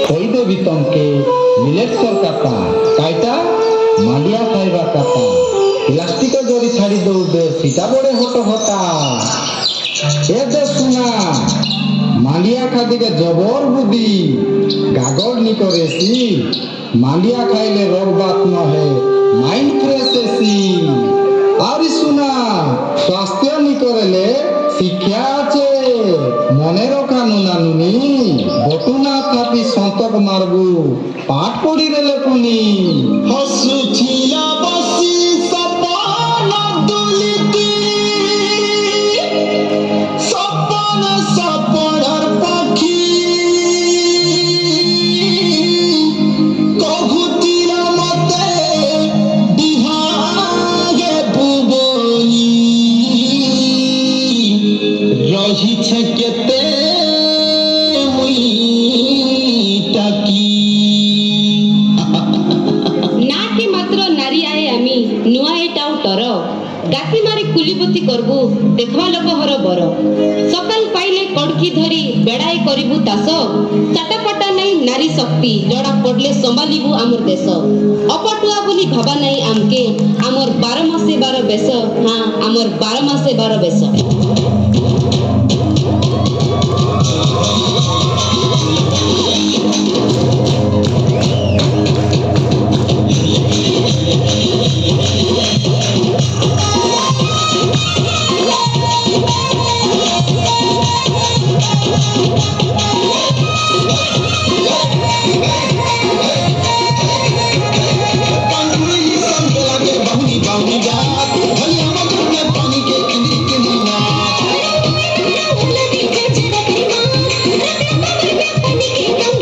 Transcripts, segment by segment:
কইদেবি তমকে মিলেটসর কাটা কাইটা মালিয়া খাইবা কাটা প্লাস্টিক জরি ছাড়ি দৌড়বে সেটা বড়ে হটো হতা এ দে শুনা মালিয়া খাদিকে জবর বুদ্ধি গাগর নি করেছি মালিয়া খাইলে রোগ বাত নহে মাইন্ড ফ্রেশ এসি আর শুনা স্বাস্থ্য নি করলে শিক্ষা আছে মনে রখা নুনানুনি বটুনা থাপি সন্তক মারবু পাঠ পড়ি রেলে পুনি হসুছিলা বসি সপন দুলিতি সপন সপনর পাখি কহুতিলা মতে বিহাগে ভুবনি রহিছে কেতে মুই তাকি নাকে মাত্র নারী আয়ে আমি নুয়া এটাও টর গাতি মারি কুলিপতি করবু দেখবা লোক হর বর সকাল পাইলে কড়কি ধরি বেড়াই করিবু তাস চাটাপাটা নাই নারী শক্তি জড়া পড়লে সম্ভালিবু আমর দেশ অপটুয়া বলি ভাবা নাই আমকে আমর 12 মাসে 12 বেশ হ্যাঁ আমর 12 মাসে 12 বেশ Thank you.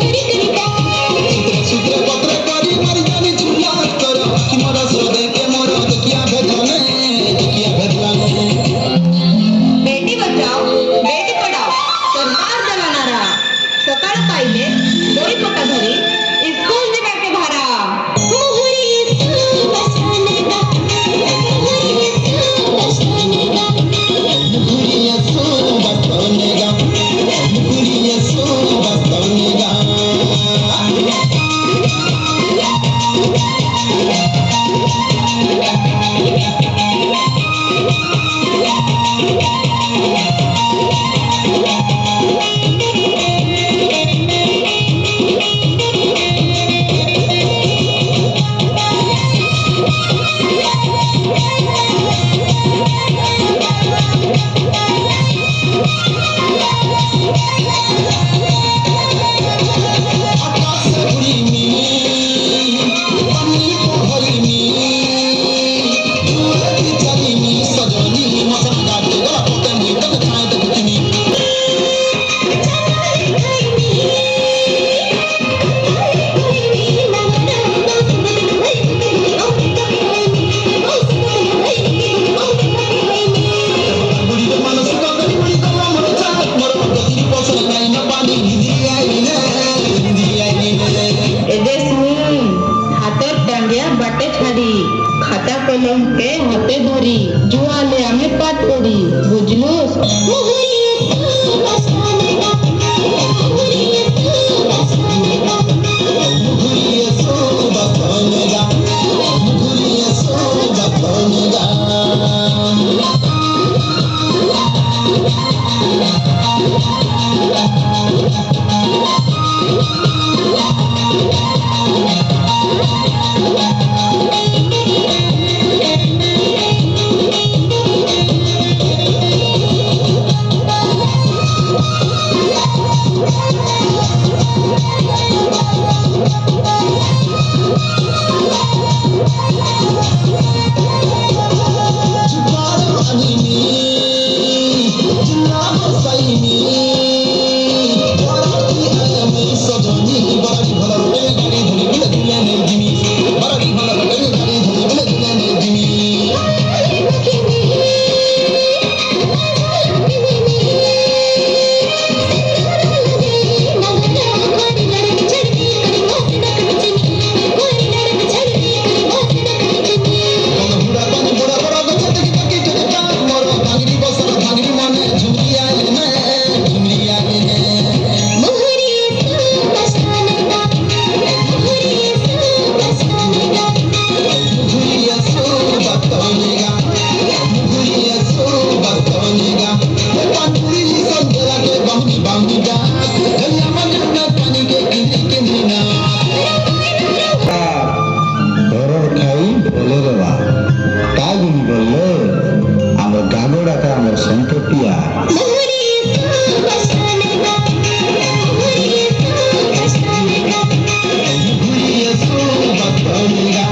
भूलिए सो बतौलगा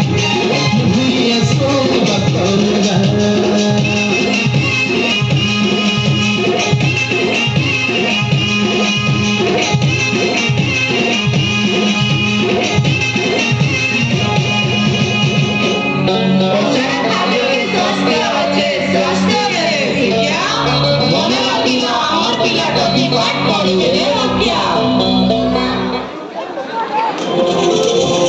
भूलिए सो बतौलगा মনে রাখিবা আমার পিলাটা বিবাদ করবে